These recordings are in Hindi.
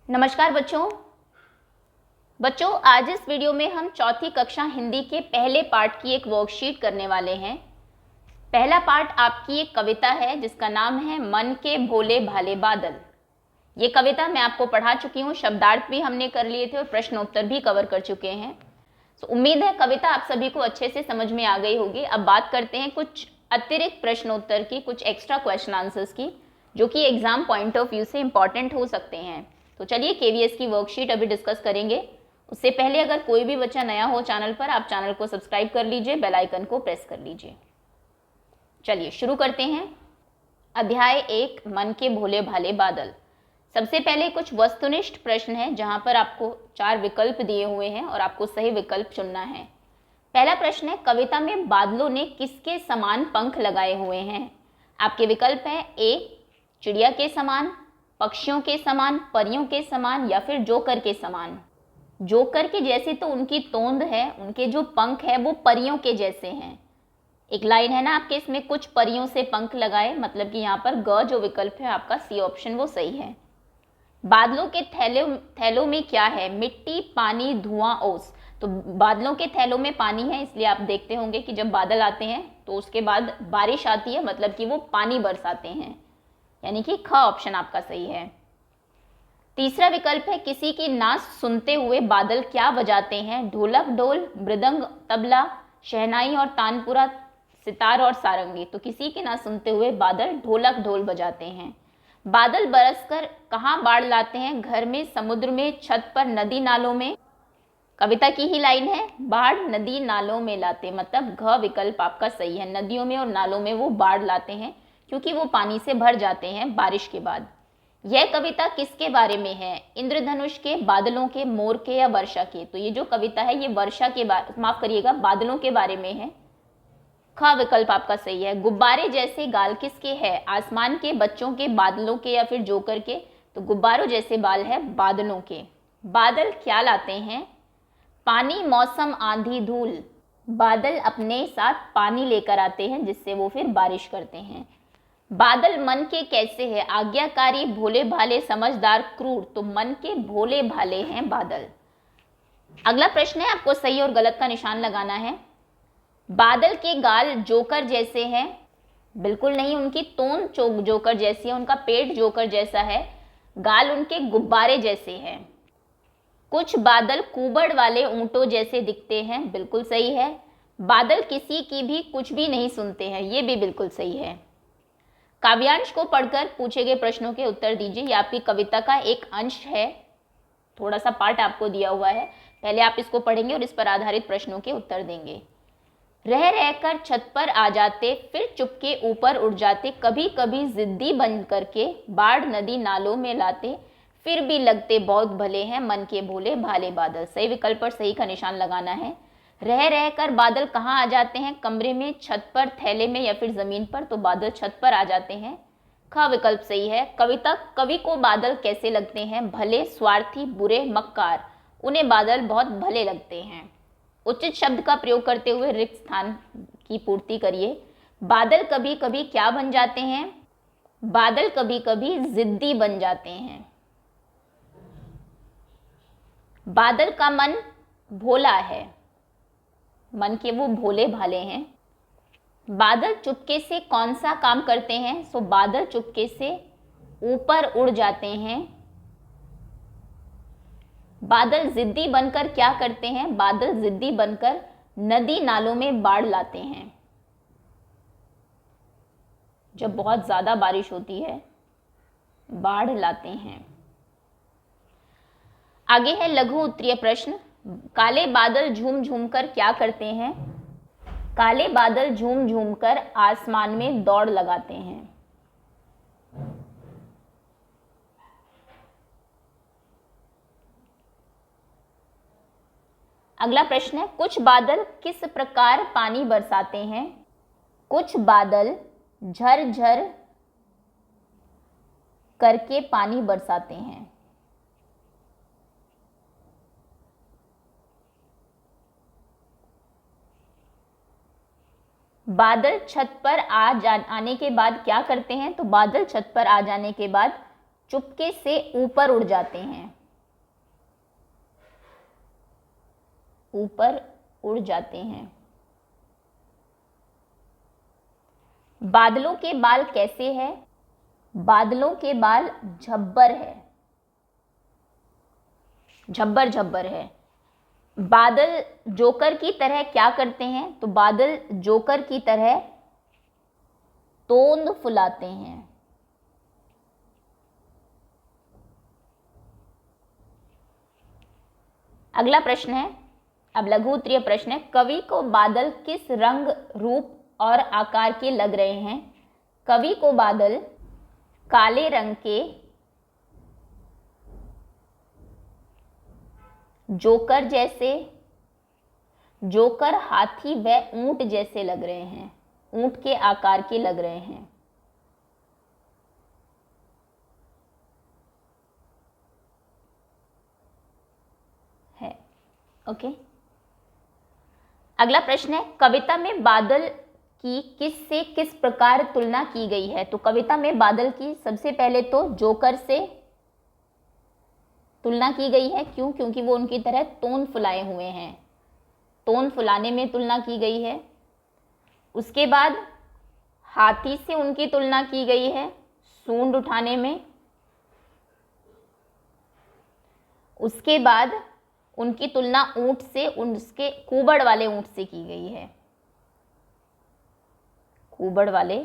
नमस्कार बच्चों आज इस वीडियो में हम चौथी कक्षा हिंदी के पहले पार्ट की एक वर्कशीट करने वाले हैं। पहला पार्ट आपकी एक कविता है जिसका नाम है मन के भोले भाले बादल। ये कविता मैं आपको पढ़ा चुकी हूँ, शब्दार्थ भी हमने कर लिए थे और प्रश्नोत्तर भी कवर कर चुके हैं। तो उम्मीद है कविता आप सभी को अच्छे से समझ में आ गई होगी। अब बात करते हैं कुछ अतिरिक्त प्रश्नोत्तर की, कुछ एक्स्ट्रा क्वेश्चन आंसर्स की, जो कि एग्जाम पॉइंट ऑफ व्यू से इंपॉर्टेंट हो सकते हैं। तो चलिए केवीएस की वर्कशीट अभी डिस्कस करेंगे। उससे पहले अगर कोई भी बच्चा नया हो चैनल पर, आप चैनल को सब्सक्राइब कर लीजिए, बेल आइकन को प्रेस कर लीजिए। चलिए शुरू करते हैं। अध्याय 1 मन के भोले भाले बादल। सबसे पहले कुछ वस्तुनिष्ठ प्रश्न है जहां पर आपको 4 विकल्प दिए हुए हैं और आपको सही विकल्प चुनना है। पहला प्रश्न है, कविता में बादलों ने किसके समान पंख लगाए हुए हैं? आपके विकल्प है ए चिड़िया के समान, पक्षियों के समान, परियों के समान या फिर जोकर के समान। जोकर के जैसी तो उनकी तोंद है, उनके जो पंख है वो परियों के जैसे हैं। एक लाइन है ना आपके इसमें, कुछ परियों से पंख लगाए, मतलब कि यहाँ पर ग जो विकल्प है आपका सी ऑप्शन वो सही है। बादलों के थैलों में क्या है? मिट्टी, पानी, धुआं, ओस। तो बादलों के थैलों में पानी है, इसलिए आप देखते होंगे कि जब बादल आते हैं तो उसके बाद बारिश आती है, मतलब कि वो पानी बरसाते हैं, यानी कि ख ऑप्शन आपका सही है। तीसरा विकल्प है, किसी की नाच सुनते हुए बादल क्या बजाते हैं? ढोलक, ढोल, मृदंग, तबला, शहनाई और तानपुरा, सितार और सारंगी। तो किसी की नाच सुनते हुए बादल ढोलक, ढोल बजाते हैं। बादल बरसकर कहाँ बाढ़ लाते हैं? घर में, समुद्र में, छत पर, नदी नालों में। कविता की ही लाइन है, बाढ़ नदी नालों में लाते, मतलब घ विकल्प आपका सही है। नदियों में और नालों में वो बाढ़ लाते हैं क्योंकि वो पानी से भर जाते हैं बारिश के बाद। यह कविता किसके बारे में है? इंद्रधनुष के, बादलों के, मोर के या वर्षा के? तो ये जो कविता है ये वर्षा के माफ करिएगा, बादलों के बारे में है। ख विकल्प आपका सही है। गुब्बारे जैसे गाल किसके है? आसमान के, बच्चों के, बादलों के या फिर जोकर के? तो गुब्बारों जैसे बाल है बादलों के। बादल क्या लाते हैं? पानी, मौसम, आंधी, धूल। बादल अपने साथ पानी लेकर आते हैं जिससे वो फिर बारिश करते हैं। बादल मन के कैसे है? आज्ञाकारी, भोले भाले, समझदार, क्रूर। तो मन के भोले भाले हैं बादल। अगला प्रश्न है, आपको सही और गलत का निशान लगाना है। बादल के गाल जोकर जैसे हैं? बिल्कुल नहीं, उनकी तोंद जोकर जैसी है, उनका पेट जोकर जैसा है, गाल उनके गुब्बारे जैसे हैं। कुछ बादल कुबड़ वाले ऊंटों जैसे दिखते हैं, बिल्कुल सही है। बादल किसी की भी कुछ भी नहीं सुनते हैं, ये भी बिल्कुल सही है। काव्यांश को पढ़कर पूछे गए प्रश्नों के उत्तर दीजिए। ये आपकी कविता का एक अंश है, थोड़ा सा पार्ट आपको दिया हुआ है, पहले आप इसको पढ़ेंगे और इस पर आधारित प्रश्नों के उत्तर देंगे। रह रहकर छत पर आ जाते, फिर चुपके ऊपर उड़ जाते, कभी कभी जिद्दी बन करके बाढ़ नदी नालों में लाते, फिर भी लगते बहुत भले हैं मन के भोले भाले बादल। सही विकल्प पर सही का निशान लगाना है। रह रहकर बादल कहाँ आ जाते हैं? कमरे में, छत पर, थैले में या फिर जमीन पर? तो बादल छत पर आ जाते हैं। ख विकल्प सही है। कवि को बादल कैसे लगते हैं? भले, स्वार्थी, बुरे, मक्कार। उन्हें बादल बहुत भले लगते हैं। उचित शब्द का प्रयोग करते हुए रिक्त स्थान की पूर्ति करिए। बादल कभी कभी क्या बन जाते हैं? बादल कभी कभी जिद्दी बन जाते हैं। बादल का मन भोला है, मन के वो भोले भाले हैं। बादल चुपके से कौन सा काम करते हैं? सो बादल चुपके से ऊपर उड़ जाते हैं। बादल जिद्दी बनकर क्या करते हैं? बादल जिद्दी बनकर नदी नालों में बाढ़ लाते हैं। जब बहुत ज्यादा बारिश होती है बाढ़ लाते हैं। आगे है लघु उत्तरीय प्रश्न। काले बादल झूम झूम कर क्या करते हैं? काले बादल झूम झूम कर आसमान में दौड़ लगाते हैं। अगला प्रश्न है, कुछ बादल किस प्रकार पानी बरसाते हैं? कुछ बादल झरझर करके पानी बरसाते हैं। बादल छत पर आने के बाद क्या करते हैं? तो बादल छत पर आ जाने के बाद चुपके से ऊपर उड़ जाते हैं, ऊपर उड़ जाते हैं। बादलों के बाल कैसे है? बादलों के बाल झब्बर है, झब्बर झब्बर है। बादल जोकर की तरह क्या करते हैं? तो बादल जोकर की तरह तोंद फुलाते हैं। अगला प्रश्न है, अब लघु उत्तरीय प्रश्न है, कवि को बादल किस रंग, रूप और आकार के लग रहे हैं? कवि को बादल काले रंग के, जोकर जैसे, जोकर हाथी व ऊंट जैसे लग रहे हैं, ऊंट के आकार के लग रहे हैं। है ओके। अगला प्रश्न है, कविता में बादल की किस से किस प्रकार तुलना की गई है? तो कविता में बादल की सबसे पहले तो जोकर से तुलना की गई है। क्यों? क्योंकि वो उनकी तरह तोंद फुलाए हुए हैं, तोंद फुलाने में तुलना की गई है। उसके बाद हाथी से उनकी तुलना की गई है, सूंड उठाने में। उसके बाद उनकी तुलना ऊंट से, उसके कुबड़ वाले ऊंट से की गई है, कुबड़ वाले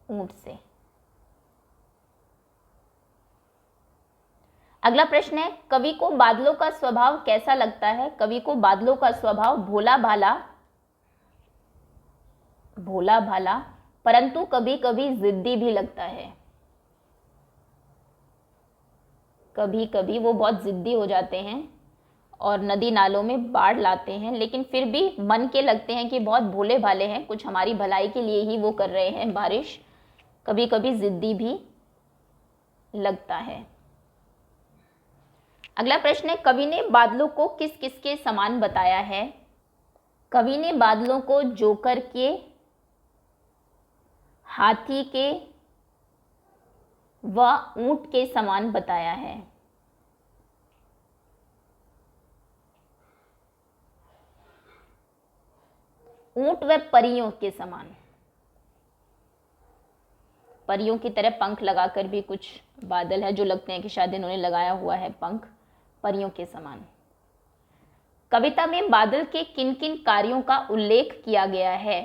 ऊंट से। अगला प्रश्न है, कवि को बादलों का स्वभाव कैसा लगता है? कवि को बादलों का स्वभाव भोला भाला, भोला भाला परंतु कभी कभी जिद्दी भी लगता है। कभी कभी वो बहुत जिद्दी हो जाते हैं और नदी नालों में बाढ़ लाते हैं, लेकिन फिर भी मन के लगते हैं कि बहुत भोले भाले हैं, कुछ हमारी भलाई के लिए ही वो कर रहे हैं बारिश। कभी कभी जिद्दी भी लगता है। अगला प्रश्न है, कवि ने बादलों को किस किस के समान बताया है? कवि ने बादलों को जोकर के, हाथी के व ऊंट के समान बताया है। ऊंट व परियों के समान, परियों की तरह पंख लगाकर भी कुछ बादल है जो लगते हैं कि शायद इन्होंने लगाया हुआ है पंख, परियों के समान। कविता में बादल के किन किन कार्यों का उल्लेख किया गया है?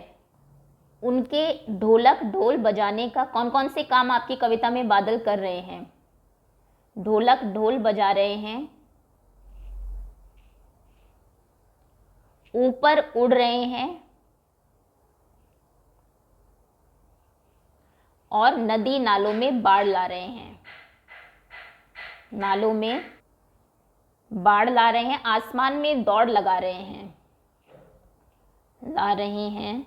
उनके ढोलक ढोल बजाने का, कौन कौन से काम आपकी कविता में बादल कर रहे हैं? ढोलक ढोल बजा रहे हैं, ऊपर उड़ रहे हैं और नदी नालों में बाढ़ ला रहे हैं, नालों में बाढ़ ला रहे हैं। आसमान में दौड़ लगा रहे हैं, ला रहे हैं,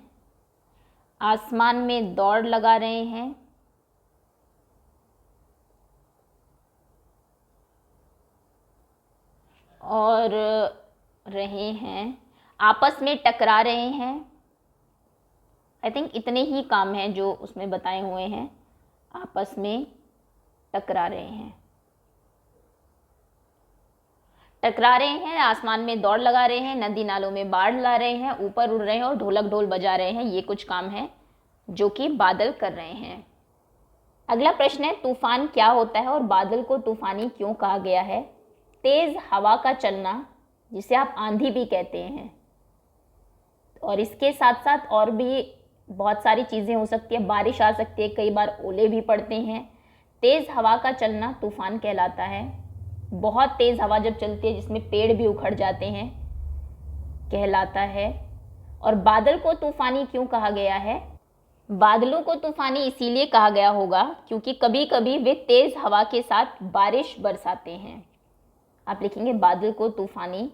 आसमान में दौड़ लगा रहे हैं। और रहे हैं, आपस में टकरा रहे हैं। आई थिंक इतने ही काम हैं जो उसमें बताए हुए हैं, आपस में टकरा रहे हैं, टकरा रहे हैं, आसमान में दौड़ लगा रहे हैं, नदी नालों में बाढ़ ला रहे हैं, ऊपर उड़ रहे हैं और ढोलक ढोल बजा रहे हैं। ये कुछ काम है जो कि बादल कर रहे हैं। अगला प्रश्न है, तूफान क्या होता है और बादल को तूफानी क्यों कहा गया है? तेज हवा का चलना, जिसे आप आंधी भी कहते हैं, और इसके साथ साथ और भी बहुत सारी चीज़ें हो सकती है, बारिश आ सकती है, कई बार ओले भी पड़ते हैं। तेज़ हवा का चलना तूफान कहलाता है। बहुत तेज़ हवा जब चलती है जिसमें पेड़ भी उखड़ जाते हैं, कहलाता है। और बादल को तूफानी क्यों कहा गया है? बादलों को तूफानी इसीलिए कहा गया होगा क्योंकि कभी कभी वे तेज़ हवा के साथ बारिश बरसाते हैं। आप लिखेंगे बादल को तूफानी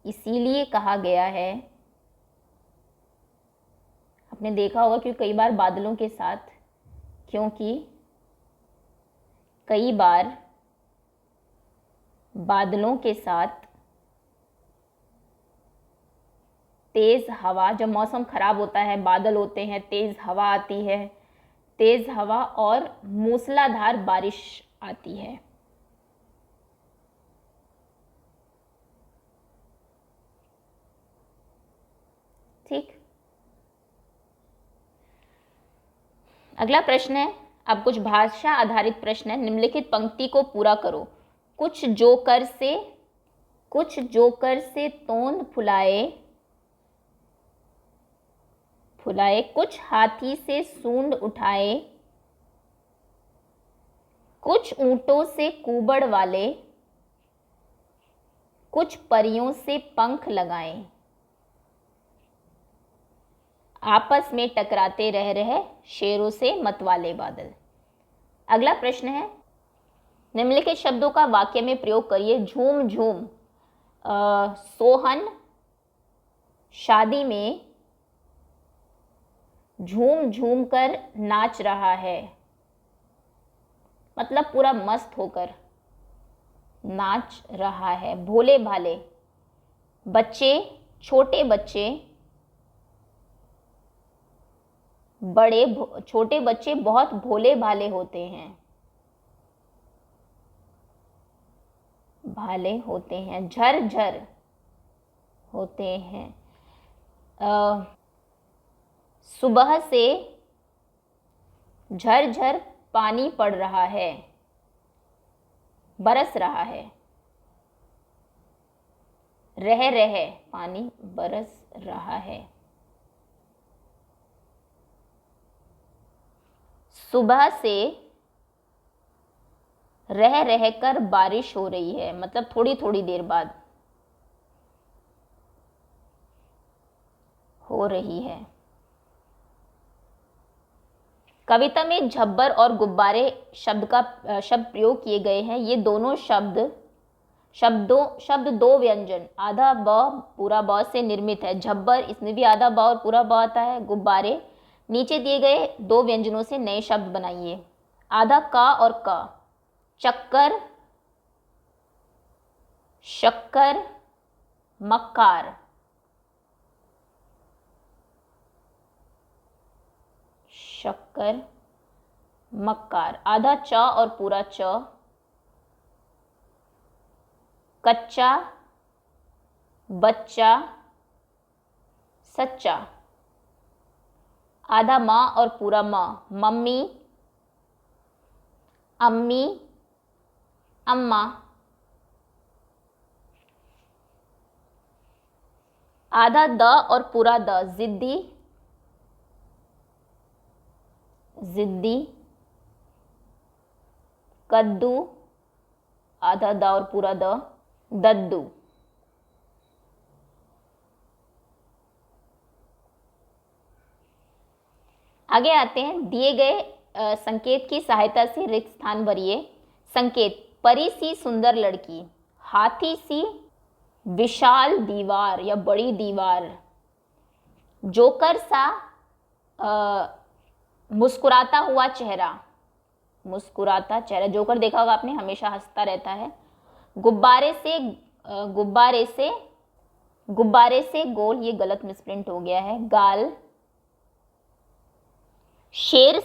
इसीलिए कहा गया है। आपने देखा होगा कि कई बार बादलों के साथ, क्योंकि कई बार बादलों के साथ तेज़ हवा, जब मौसम ख़राब होता है, बादल होते हैं, तेज़ हवा आती है, तेज़ हवा और मूसलाधार बारिश आती है। ठीक, अगला प्रश्न है, अब कुछ भाषा आधारित प्रश्न है। निम्नलिखित पंक्ति को पूरा करो। कुछ जोकर से तोंद फुलाए, कुछ हाथी से सूंड उठाए, कुछ ऊंटों से कुबड़ वाले, कुछ परियों से पंख लगाए, आपस में टकराते रह रहे शेरों से मतवाले बादल। अगला प्रश्न है, निम्नलिखित शब्दों का वाक्य में प्रयोग करिए। झूम झूम, सोहन शादी में झूम झूम कर नाच रहा है, मतलब पूरा मस्त होकर नाच रहा है। भोले भाले, बच्चे, छोटे बच्चे, छोटे बच्चे बहुत भोले भाले होते हैं, झर झर होते हैं। सुबह से झर झर पानी पड़ रहा है, बरस रहा है। रह रहे, पानी बरस रहा है। सुबह से रह रह कर बारिश हो रही है, मतलब थोड़ी थोड़ी देर बाद हो रही है। कविता में झब्बर और गुब्बारे शब्द प्रयोग किए गए हैं। ये दोनों शब्द दो व्यंजन आधा ब पूरा ब से निर्मित है। झब्बर, इसमें भी आधा ब और पूरा ब आता है। गुब्बारे, नीचे दिए गए दो व्यंजनों से नए शब्द बनाइए। आधा का और क। चक्कर, शक्कर, मक्कार। शक्कर, मक्कार। आधा च और पूरा च। कच्चा, बच्चा, सच्चा। आधा माँ और पूरा माँ। मम्मी, अम्मी, अम्मा। आधा द और पूरा द। जिद्दी, जिद्दी, कद्दू। आधा द और पूरा द। दद्दू। आगे आते हैं, दिए गए संकेत की सहायता से रिक्त स्थान भरिए। संकेत, परी सी सुंदर लड़की, हाथी सी विशाल दीवार या बड़ी दीवार, जोकर सा मुस्कुराता हुआ चेहरा, मुस्कुराता चेहरा। जोकर देखा होगा आपने, हमेशा हंसता रहता है। गुब्बारे से गोल, ये गलत मिसप्रिंट हो गया है, गाल। शेर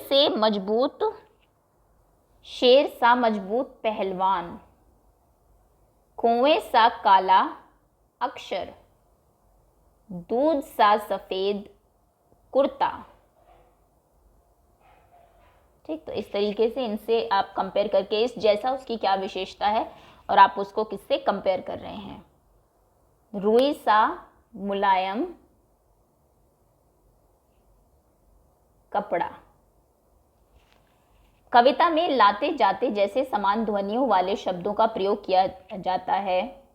सा मजबूत पहलवान, कुएं सा काला अक्षर, दूध सा सफेद कुर्ता। ठीक, तो इस तरीके से इनसे आप कंपेयर करके इस जैसा उसकी क्या विशेषता है और आप उसको किससे कंपेयर कर रहे हैं। रुई सा मुलायम कपड़ा। कविता में लाते जाते जैसे समान ध्वनियों वाले शब्दों का प्रयोग किया जाता है।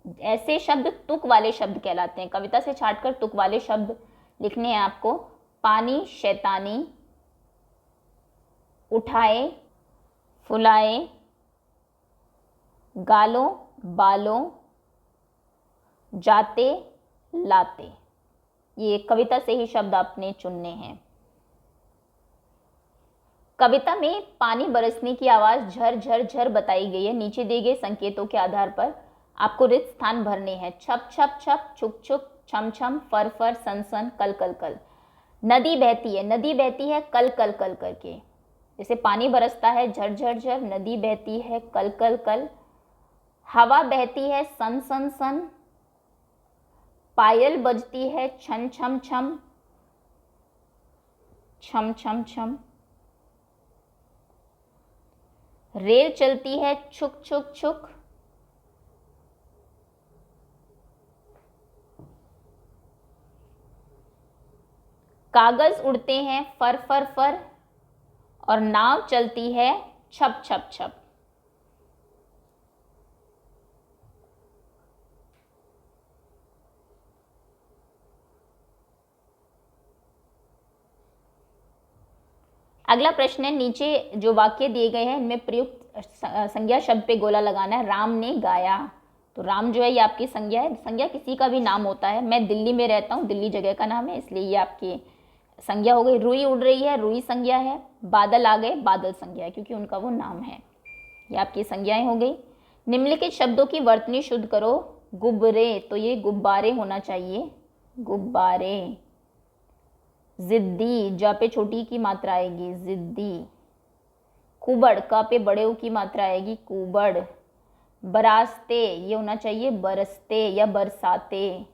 ऐसे शब्द तुक वाले शब्द कहलाते हैं। कविता से छांटकर तुक वाले शब्द लिखने हैं आपको। पानी, शैतानी, उठाए, फुलाए, गालों, बालों, जाते, लाते। ये कविता से ही शब्द आपने चुनने हैं। कविता में पानी बरसने की आवाज झर झर झर बताई गई है। नीचे दिए गए संकेतों के आधार पर आपको रिक्त स्थान भरने हैं। छप छप छप, छुक छुक, छम छम, फर फर, सन सन, कल कल कल। नदी बहती है कल कल कल करके। जैसे पानी बरसता है झर झर झर, नदी बहती है कल कल कल, हवा बहती है सन सन सन, पायल बजती है छम छम छम छम छम छम, रेल चलती है छुक छुक छुक, कागज उड़ते हैं फर फर फर, और नाव चलती है छप छप छप। अगला प्रश्न है, नीचे जो वाक्य दिए गए हैं इनमें प्रयुक्त संज्ञा शब्द पे गोला लगाना है। राम ने गाया, तो राम जो है ये आपकी संज्ञा है। संज्ञा किसी का भी नाम होता है। मैं दिल्ली में रहता हूँ, दिल्ली जगह का नाम है, इसलिए ये आपकी संज्ञा हो गई। रुई उड़ रही है, रुई संज्ञा है। बादल आ गए, बादल संज्ञा है, क्योंकि उनका वो नाम है। ये आपकी संज्ञाएं हो गई। निम्नलिखित शब्दों की वर्तनी शुद्ध करो। गुब्बरे, तो ये गुब्बारे होना चाहिए, गुब्बारे। जिद्दी, जा पे छोटी की मात्रा आएगी, जिद्दी। कुबड़, का पे बड़े ओ की मात्रा आएगी, कुबड़। बरास्ते, ये होना चाहिए बरसते या बरसाते।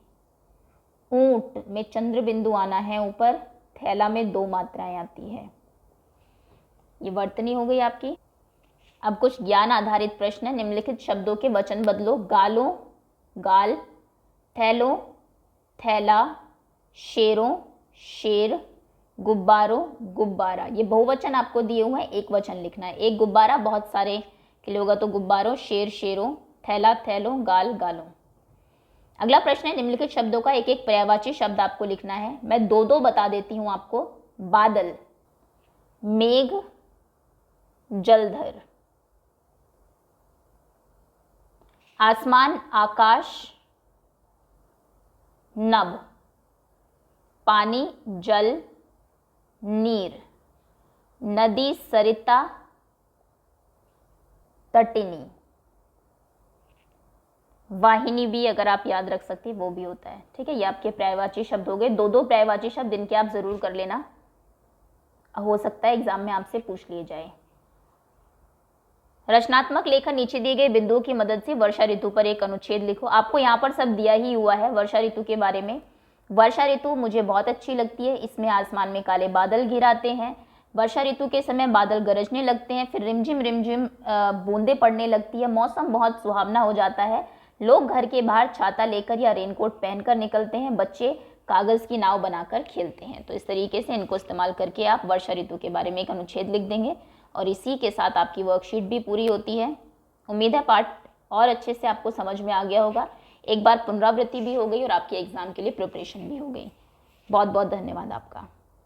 ऊंट में चंद्र बिंदु आना है ऊपर, थैला में 2 मात्राएं आती है। ये वर्तनी हो गई आपकी। अब कुछ ज्ञान आधारित प्रश्न है। निम्नलिखित शब्दों के वचन बदलो। गालों, गाल। थैलों, थैला। शेरों, शेर। गुब्बारों, गुब्बारा। ये बहुवचन आपको दिए हुए हैं, एक वचन लिखना है। एक गुब्बारा बहुत सारे के लिए होगा, तो गुब्बारों, शेर शेरों, थैला थैलों, गाल गालों। अगला प्रश्न है, निम्नलिखित शब्दों का एक एक पर्यायवाची शब्द आपको लिखना है। मैं 2-2 बता देती हूं आपको। बादल, मेघ, जलधर। आसमान, आकाश, नभ। पानी, जल, नीर। नदी, सरिता, तटिनी। वाहिनी भी अगर आप याद रख सकती है वो भी होता है। ठीक है, ये आपके पर्यायवाची शब्द हो गए। 2-2 पर्यायवाची शब्द इनके आप जरूर कर लेना, हो सकता है एग्जाम में आपसे पूछ लिए जाए। रचनात्मक लेखन, नीचे दिए गए बिंदुओं की मदद से वर्षा ऋतु पर एक अनुच्छेद लिखो। आपको यहाँ पर सब दिया ही हुआ है वर्षा ऋतु के बारे में। वर्षा ऋतु मुझे बहुत अच्छी लगती है। इसमें आसमान में काले बादल घिर आते हैं। वर्षा ऋतु के समय बादल गरजने लगते हैं, फिर रिमझिम रिमझिम बूंदें पड़ने लगती है। मौसम बहुत सुहावना हो जाता है। लोग घर के बाहर छाता लेकर या रेनकोट पहनकर निकलते हैं। बच्चे कागज की नाव बनाकर खेलते हैं। तो इस तरीके से इनको इस्तेमाल करके आप वर्षा ऋतु के बारे में एक अनुच्छेद लिख देंगे, और इसी के साथ आपकी वर्कशीट भी पूरी होती है। उम्मीद है पाठ और अच्छे से आपको समझ में आ गया होगा। एक बार पुनरावृत्ति भी हो गई और आपके एग्जाम के लिए प्रिपरेशन भी हो गई। बहुत बहुत धन्यवाद आपका।